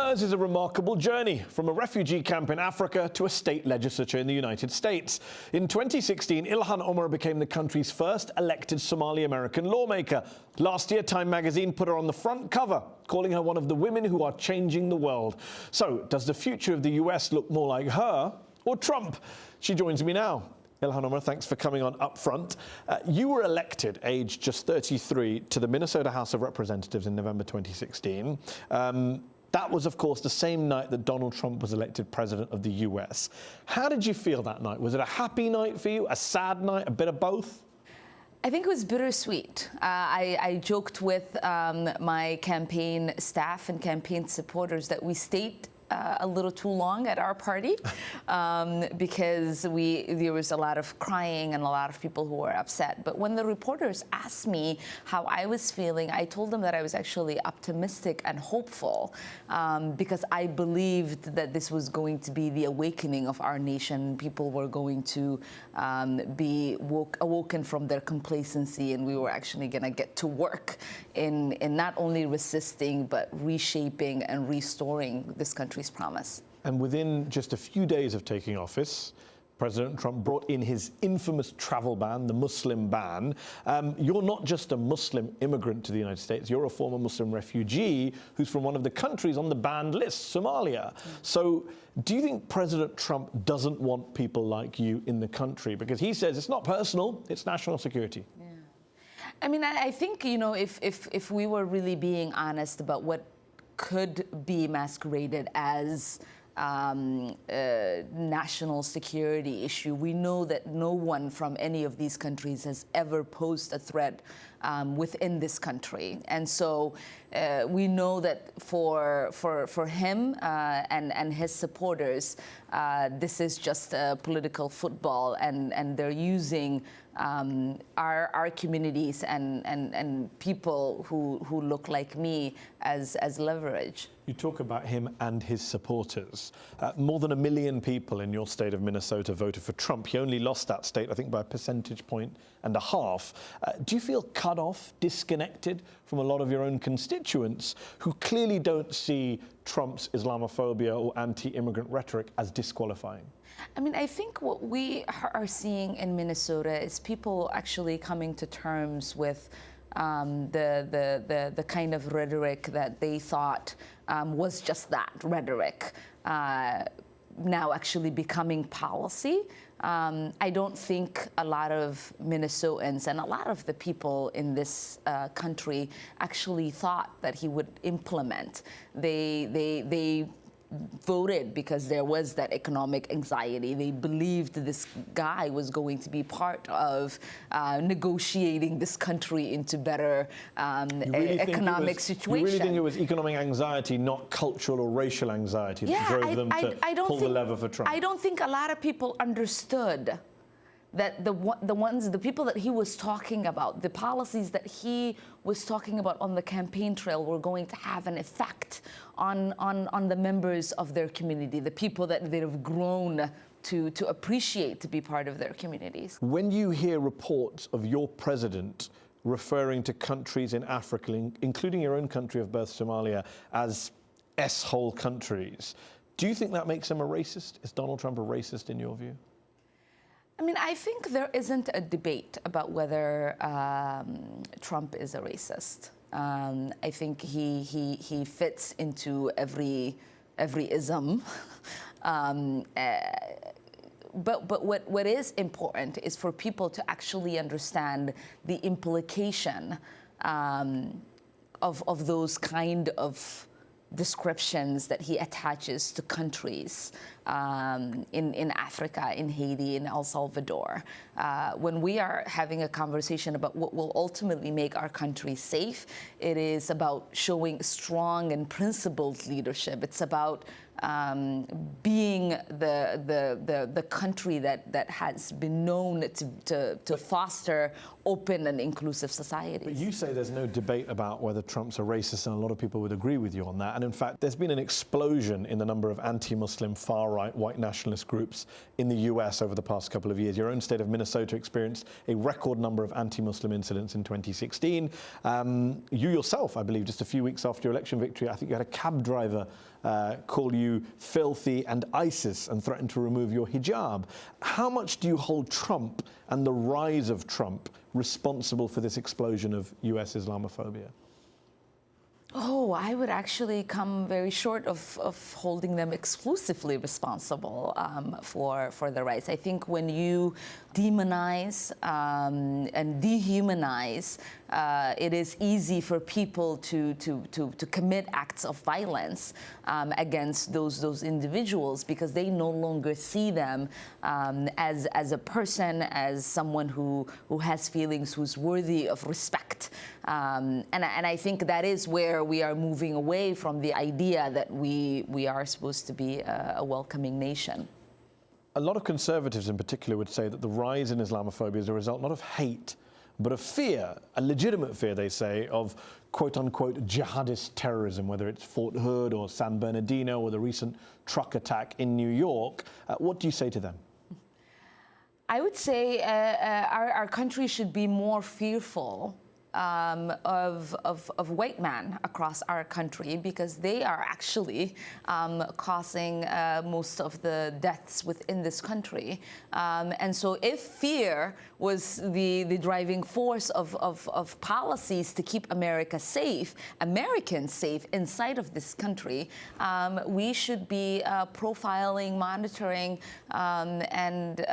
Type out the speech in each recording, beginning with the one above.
Hers is a remarkable journey, from a refugee camp in Africa to a state legislature in the United States. In 2016, Ilhan Omar became the country's first elected Somali-American lawmaker. Last year, Time magazine put her on the front cover, calling her one of the women who are changing the world. So, does the future of the US look more like her or Trump? She joins me now. Ilhan Omar, thanks for coming on UpFront. You were elected, aged just 33, to the Minnesota House of Representatives in November 2016. That was, of course, the same night that Donald Trump was elected president of the US. How did you feel that night? Was it a happy night for you, a sad night, a bit of both? I think it was bittersweet. I joked with my campaign staff and campaign supporters that we stayed a little too long at our party because there was a lot of crying and a lot of people who were upset. But when the reporters asked me how I was feeling, I told them that I was actually optimistic and hopeful because I believed that this was going to be the awakening of our nation. People were going to be awoken from their complacency, and we were actually going to get to work in not only resisting but reshaping and restoring this country's promise. And within just a few days of taking office, President Trump brought in his infamous travel ban, the Muslim ban. You're not just a Muslim immigrant to the United States, you're a former Muslim refugee who's from one of the countries on the banned list, Somalia. So do you think President Trump doesn't want people like you in the country? Because he says it's not personal, it's national security. Yeah. I mean, I think, you know, if we were really being honest about what could be masqueraded as a national security issue, we know that no one from any of these countries has ever posed a threat within this country. And so we know that for him and his supporters, this is just a political football, and they're using our communities and people who look like me as leverage. You talk about him and his supporters. More than 1 million people in your state of Minnesota voted for Trump. He only lost that state, I think, by a percentage point and a half. Do you feel cut off, disconnected from a lot of your own constituents who clearly don't see Trump's Islamophobia or anti-immigrant rhetoric as disqualifying? I mean, I think what we are seeing in Minnesota is people actually coming to terms with the kind of rhetoric that they thought was just that, rhetoric, now actually becoming policy. I don't think a lot of Minnesotans and a lot of the people in this country actually thought that he would implement. They voted because there was that economic anxiety. They believed this guy was going to be part of negotiating this country into better economic situation. You really think it was economic anxiety, not cultural or racial anxiety, that drove them to pull the lever for Trump? I don't think a lot of people understood that the people that he was talking about, the policies that he was talking about on the campaign trail were going to have an effect on the members of their community, the people that they've grown to appreciate to be part of their communities. When you hear reports of your president referring to countries in Africa, including your own country of birth, Somalia, as S-hole countries, do you think that makes him a racist? Is Donald Trump a racist in your view? I mean, I think there isn't a debate about whether Trump is a racist. I think he fits into every ism. But what is important is for people to actually understand the implication of those kind of descriptions that he attaches to countries in Africa, in Haiti, in El Salvador. When we are having a conversation about what will ultimately make our country safe, it is about showing strong and principled leadership. It's about being the country that has been known to foster open and inclusive societies. But you say there's no debate about whether Trump's a racist, and a lot of people would agree with you on that. And in fact, there's been an explosion in the number of anti-Muslim far-right far-right white nationalist groups in the US over the past couple of years. Your own state of Minnesota experienced a record number of anti-Muslim incidents in 2016. You yourself, I believe, just a few weeks after your election victory, I think you had a cab driver call you filthy and ISIS and threaten to remove your hijab. How much do you hold Trump and the rise of Trump responsible for this explosion of US Islamophobia? Oh, I would actually come very short of holding them exclusively responsible for the rise. I think when you demonize and dehumanize, it is easy for people to commit acts of violence against those individuals because they no longer see them as a person, as someone who has feelings, who's worthy of respect. And I think that is where we are moving away from the idea that we are supposed to be a welcoming nation. A lot of conservatives in particular would say that the rise in Islamophobia is a result not of hate, but of fear, a legitimate fear, they say, of quote-unquote jihadist terrorism, whether it's Fort Hood or San Bernardino or the recent truck attack in New York. What do you say to them? I would say our country should be more fearful of white men across our country because they are actually causing most of the deaths within this country. And so if fear was the driving force of policies to keep America safe, Americans safe inside of this country, we should be profiling, monitoring, and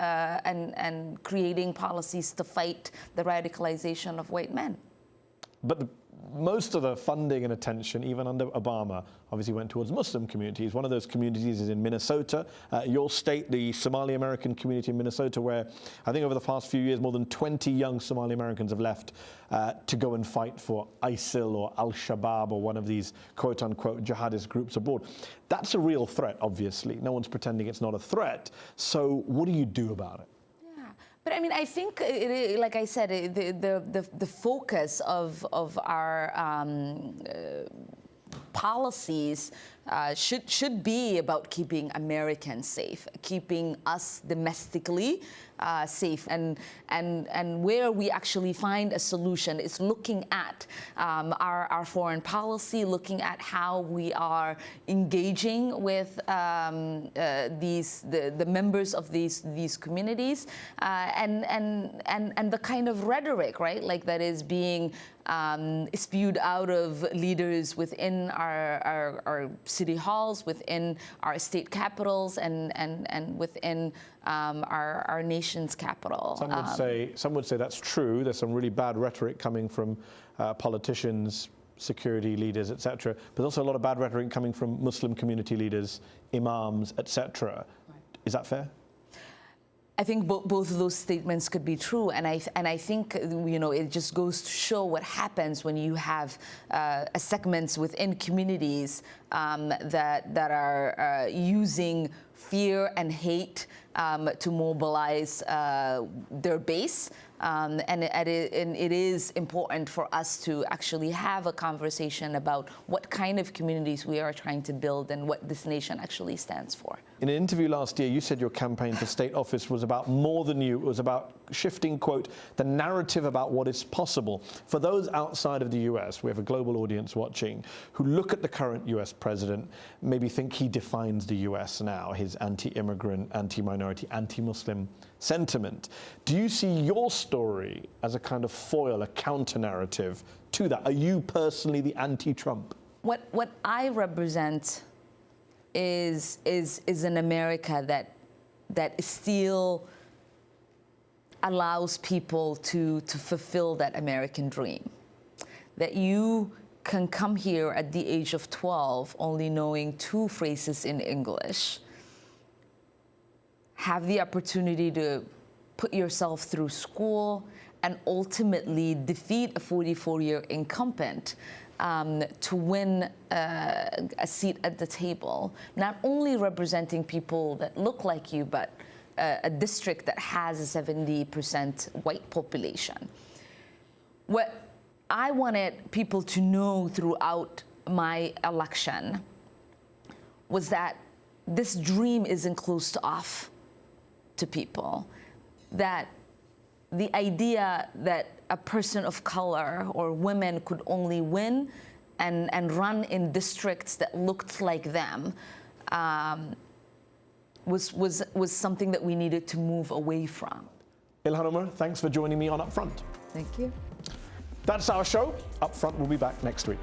creating policies to fight the radicalization of white men. But most of the funding and attention, even under Obama, obviously went towards Muslim communities. One of those communities is in Minnesota, your state, the Somali-American community in Minnesota, where I think over the past few years, more than 20 young Somali Americans have left to go and fight for ISIL or Al-Shabaab or one of these quote-unquote jihadist groups abroad. That's a real threat, obviously. No one's pretending it's not a threat. So what do you do about it? But I mean, I think, like I said, the focus of our policies should be about keeping Americans safe, keeping us domestically safe, and where we actually find a solution is looking at our foreign policy, looking at how we are engaging with the members of these communities, and the kind of rhetoric, right, like that is being spewed out of leaders within our city halls, within our state capitals, and within our nation's capital. Some would say that's true. There's some really bad rhetoric coming from politicians, security leaders, etc. But also a lot of bad rhetoric coming from Muslim community leaders, imams, etc. Right. Is that fair? I think both of those statements could be true, and I think it just goes to show what happens when you have segments within communities that are using fear and hate to mobilize their base. And it is important for us to actually have a conversation about what kind of communities we are trying to build and what this nation actually stands for. In an interview last year, you said your campaign for state office was about more than you. It was about shifting, quote, the narrative about what is possible. For those outside of the US, we have a global audience watching, who look at the current US president, maybe think he defines the US now, his anti-immigrant, anti-minority, anti-Muslim sentiment. Do you see your story as a kind of foil, a counter-narrative to that? Are you personally the anti-Trump? What I represent is an America that still allows people to fulfill that American dream. That you can come here at the age of 12 only knowing 2 phrases in English, have the opportunity to put yourself through school, and ultimately defeat a 44-year incumbent to win a seat at the table, not only representing people that look like you, but a district that has a 70% white population. What I wanted people to know throughout my election was that this dream isn't closed off to people, that the idea that a person of color or women could only win and run in districts that looked like them was something that we needed to move away from. Ilhan Omar, thanks for joining me on UpFront. Thank you. That's our show. UpFront will be back next week.